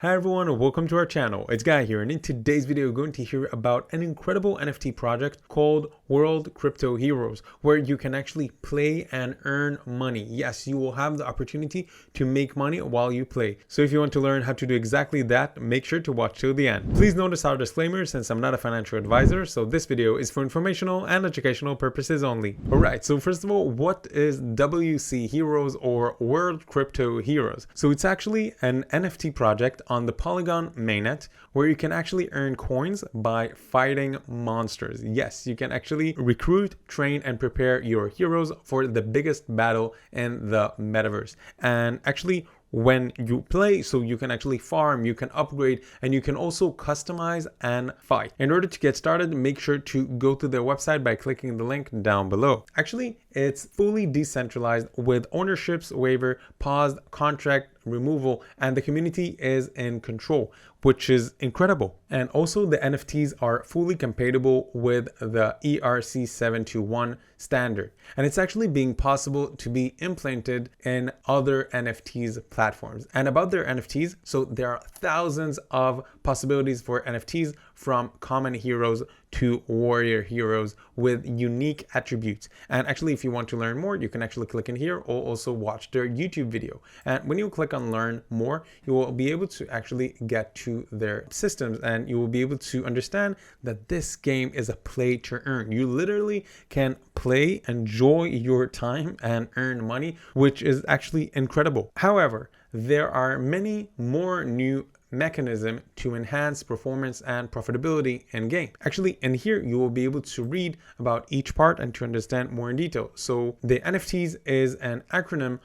Hi everyone and welcome to our channel. It's Guy here, and in today's video we're going to hear about an incredible NFT project called World Crypto Heroes, where you can actually play and earn money. Yes, you will have the opportunity to make money while you play. So if you want to learn how to do exactly that, make sure to watch till the end. Please notice our disclaimer since I'm not a financial advisor, so this video is for informational and educational purposes only. Alright, so first of all, what is WCHeroes or World Crypto Heroes? So it's actually an NFT project on the Polygon mainnet where you can actually earn coins by fighting monsters. Yes, you can actually recruit, train, and prepare your heroes for the biggest battle in the metaverse. And actually, when you play, so you can actually farm, you can upgrade, and you can also customize and fight. In order to get started, make sure to go to their website by clicking the link down below. Actually, it's fully decentralized with ownerships waiver, paused contract removal, and the community is in control, which is incredible. And also the NFTs are fully compatible with the ERC721 standard. And it's actually being possible to be implemented in other NFTs platforms. And about their NFTs, so there are thousands of possibilities for NFTs, from common heroes to warrior heroes with unique attributes. And actually, if you want to learn more, you can actually click in here or also watch their YouTube video. And when you click on learn more, you will be able to actually get to their systems, and you will be able to understand that this game is a play to earn. You literally can play, enjoy your time, and earn money, which is actually incredible. However, there are many more new mechanism to enhance performance and profitability in game. Actually, in here you will be able to read about each part and to understand more in detail. So the NFTs is an acronym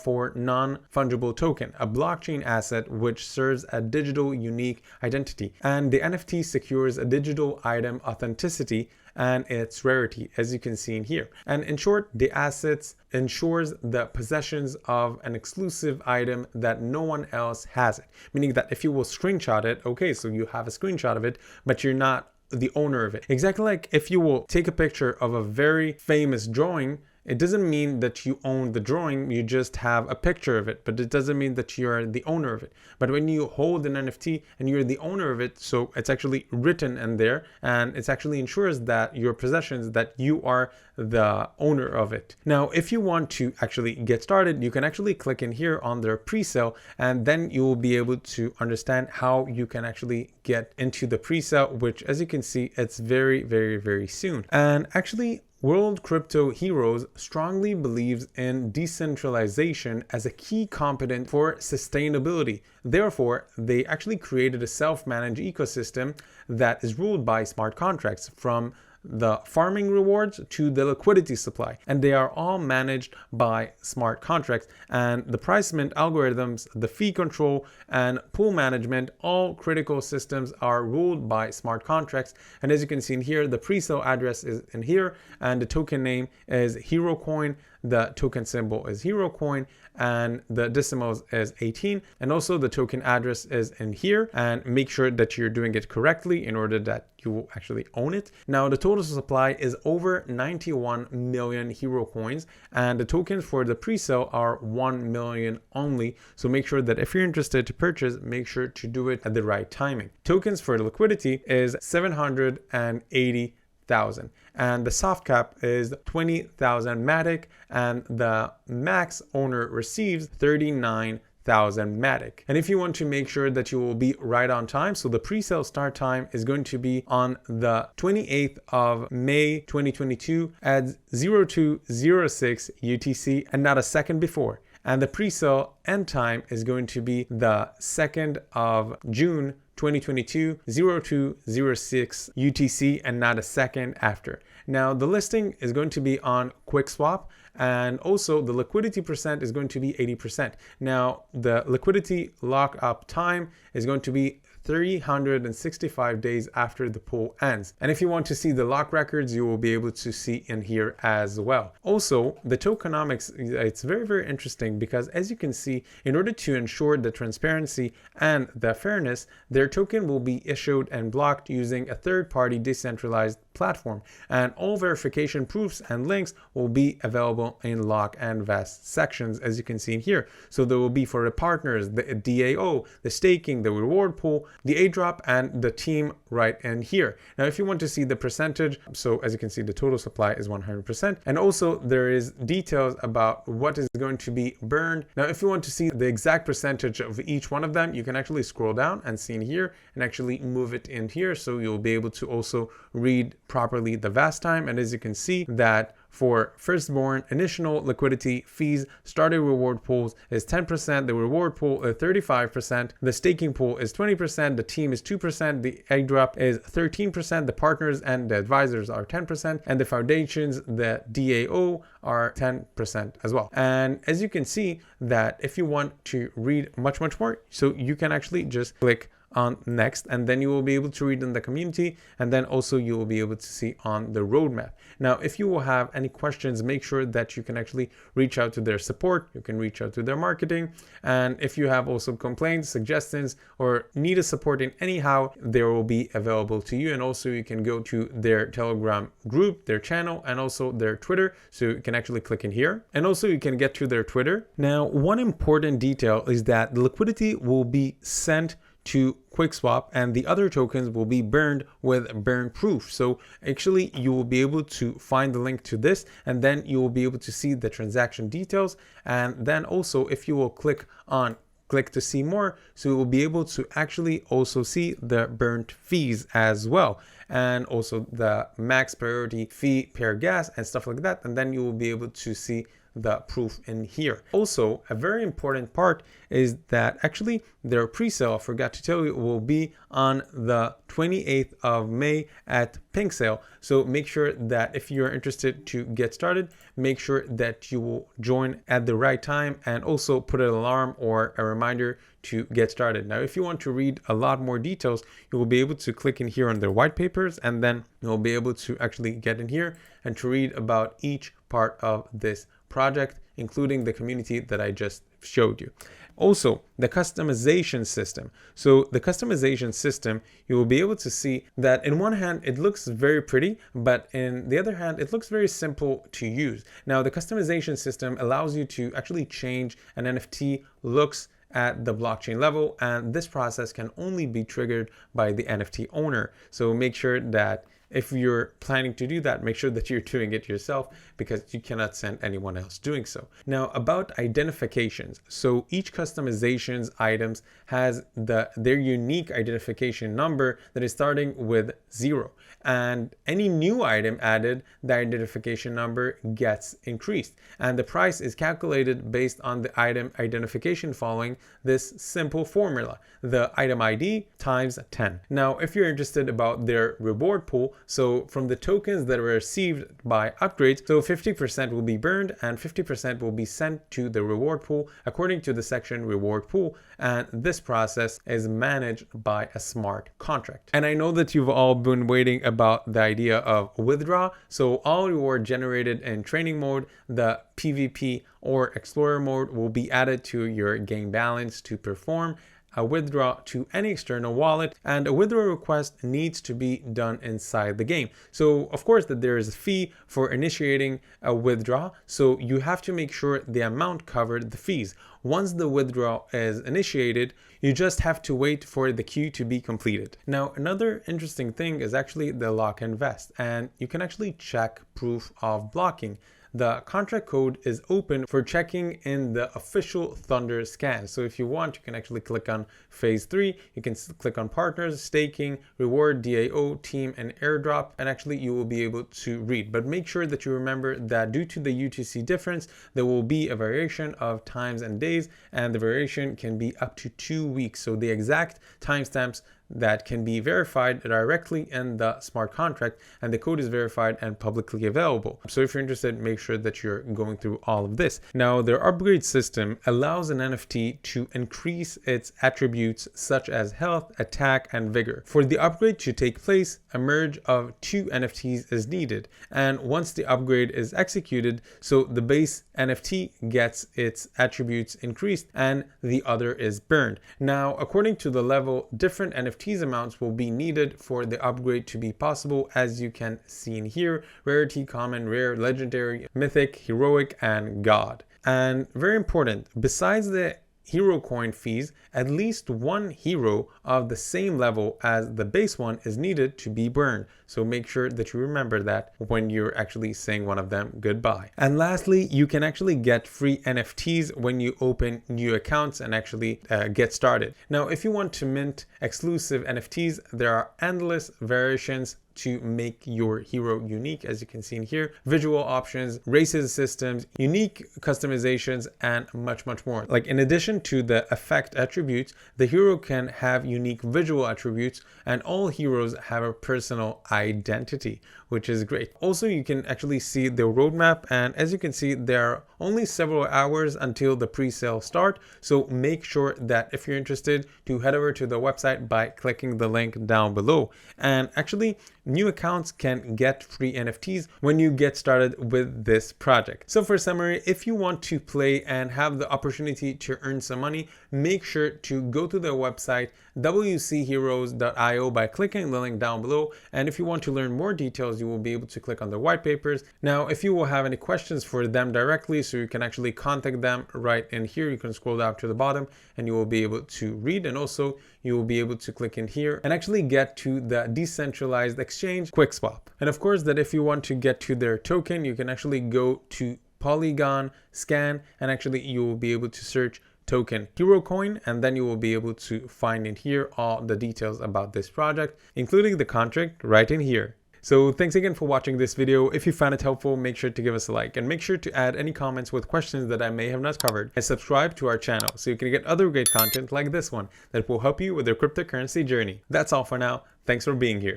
for non-fungible token, a blockchain asset which serves a digital unique identity, and the NFT secures a digital item authenticity and its rarity, as you can see in here. And in short, the assets ensures the possessions of an exclusive item that no one else has it. Meaning that if you will screenshot it, okay, so you have a screenshot of it, but you're not the owner of it. Exactly like if you will take a picture of a very famous drawing, it doesn't mean that you own the drawing, you just have a picture of it, but it doesn't mean that you're the owner of it. But when you hold an NFT and you're the owner of it, so it's actually written in there, and it actually ensures that your possessions, that you are the owner of it. Now, if you want to actually get started, you can actually click in here on their pre-sale, and then you will be able to understand how you can actually get into the pre-sale, which, as you can see, it's very, very, very soon. And actually, World Crypto Heroes strongly believes in decentralization as a key component for sustainability. Therefore, they actually created a self-managed ecosystem that is ruled by smart contracts, from the farming rewards to the liquidity supply, and they are all managed by smart contracts. And the price mint algorithms, the fee control, and pool management, all critical systems are ruled by smart contracts. And as you can see in here, the pre-sale address is in here, and the token name is HeroCoin. The token symbol is HeroCoin, and the decimals is 18, and also the token address is in here. And make sure that you're doing it correctly in order that you will actually own it. Now, the total supply is over 91 million Hero coins, and the tokens for the pre-sale are 1 million only. So make sure that if you're interested to purchase, make sure to do it at the right timing. Tokens for the liquidity is 780,000, and the soft cap is 20,000 Matic, and the max owner receives 39,000 Matic. And if you want to make sure that you will be right on time, so the pre-sale start time is going to be on the 28th of May 2022 at 0206 UTC, and not a second before. And the pre-sale end time is going to be the 2nd of June 2022, 0206 UTC, and not a second after. Now, the listing is going to be on QuickSwap, and also the liquidity percent is going to be 80%. Now, the liquidity lockup time is going to be 365 days after the pool ends. And if you want to see the lock records, you will be able to see in here as well. Also, the tokenomics, it's very, very interesting because, as you can see, in order to ensure the transparency and the fairness, their token will be issued and blocked using a third-party decentralized platform, and all verification proofs and links will be available available in lock and vest sections, as you can see here. So there will be for the partners, the DAO, the staking, the reward pool, the airdrop, and the team right in here. Now, if you want to see the percentage, so as you can see, the total supply is 100%. And also there is details about what is going to be burned. Now, if you want to see the exact percentage of each one of them, you can actually scroll down and see in here and actually move it in here. So you'll be able to also read properly the vast time. And as you can see that for firstborn, initial liquidity fees, starter reward pools is 10%, the reward pool is 35%, the staking pool is 20%, the team is 2%, the airdrop is 13%, the partners and the advisors are 10%, and the foundations, the DAO, are 10% as well. And as you can see that if you want to read much more, so you can actually just click on next, and then you will be able to read in the community, and then also you will be able to see on the roadmap. Now, if you will have any questions, make sure that you can actually reach out to their support, you can reach out to their marketing, and if you have also complaints, suggestions, or need a support in anyhow, they will be available to you. And also you can go to their Telegram group, their channel, and also their Twitter, so you can actually click in here, and also you can get to their Twitter. Now, one important detail is that the liquidity will be sent to QuickSwap, and the other tokens will be burned with burn proof. So actually you will be able to find the link to this, and then you will be able to see the transaction details. And then also if you will click to see more, so you will be able to actually also see the burnt fees as well, and also the max priority fee per gas and stuff like that. And then you will be able to see the proof in here. Also, a very important part is that actually their pre-sale, I forgot to tell you, will be on the 28th of May at Pink Sale. So make sure that if you're interested to get started, make sure that you will join at the right time, and also put an alarm or a reminder to get started. Now, if you want to read a lot more details, you will be able to click in here on their white papers, and then you'll be able to actually get in here and to read about each part of this project, including the community that I just showed you. Also, the customization system. So the customization system, you will be able to see that in one hand, it looks very pretty, but in the other hand, it looks very simple to use. Now, the customization system allows you to actually change an NFT looks at the blockchain level, and this process can only be triggered by the NFT owner. So make sure that if you're planning to do that, make sure that you're doing it yourself, because you cannot send anyone else doing so. Now, about identifications. So each customizations items has their unique identification number that is starting with 0. And any new item added, the identification number gets increased. And the price is calculated based on the item identification following this simple formula, the item ID times 10. Now, if you're interested about their reward pool, so from the tokens that are received by upgrades, so 50% will be burned and 50% will be sent to the reward pool according to the section reward pool. And this process is managed by a smart contract. And I know that you've all been waiting about the idea of withdraw. So all reward generated in training mode, the PvP or explorer mode, will be added to your game balance to perform a withdraw to any external wallet, and a withdraw request needs to be done inside the game. So of course that there is a fee for initiating a withdraw, so you have to make sure the amount covered the fees. Once the withdrawal is initiated, you just have to wait for the queue to be completed. Now, another interesting thing is actually the lock and vest, and you can actually check proof of blocking. The contract code is open for checking in the official Thunder scan. So if you want, you can actually click on phase 3. You can click on partners, staking, reward, DAO, team, and airdrop, and actually you will be able to read. But make sure that you remember that due to the UTC difference, there will be a variation of times and days, and the variation can be up to 2 weeks. So the exact timestamps that can be verified directly in the smart contract, and the code is verified and publicly available. So if you're interested, make sure that you're going through all of this. Now, their upgrade system allows an NFT to increase its attributes such as health, attack, and vigor. For the upgrade to take place, a merge of 2 NFTs is needed. And once the upgrade is executed, so the base NFT gets its attributes increased and the other is burned. Now, according to the level, different NFTs NFTs amounts will be needed for the upgrade to be possible, as you can see in here: rarity, common, rare, legendary, mythic, heroic, and god. And very important, besides the hero coin fees, at least one hero of the same level as the base one is needed to be burned. So make sure that you remember that when you're actually saying one of them goodbye. And lastly, you can actually get free NFTs when you open new accounts and actually get started. Now, if you want to mint exclusive NFTs, there are endless variations to make your hero unique, as you can see in here: visual options, races systems, unique customizations, and much more. Like, in addition to the effect attributes, the hero can have unique visual attributes, and all heroes have a personal identity, which is great. Also, you can actually see the roadmap, and as you can see, there are only several hours until the pre-sale start, so make sure that if you're interested to head over to the website by clicking the link down below. And actually, new accounts can get free NFTs when you get started with this project. So for summary, if you want to play and have the opportunity to earn some money, make sure to go to the website WCHeroes.io by clicking the link down below. And if you want to learn more details, you will be able to click on the white papers. Now, if you will have any questions for them directly, so you can actually contact them right in here, you can scroll down to the bottom and you will be able to read, and also you will be able to click in here and actually get to the decentralized exchange quick swap. And of course, that if you want to get to their token, you can actually go to Polygon scan, and actually you will be able to search token hero coin, and then you will be able to find in here all the details about this project, including the contract right in here. So thanks again for watching this video. If you found it helpful, make sure to give us a like, and make sure to add any comments with questions that I may have not covered, and subscribe to our channel so you can get other great content like this one that will help you with your cryptocurrency journey. That's all for now. Thanks for being here.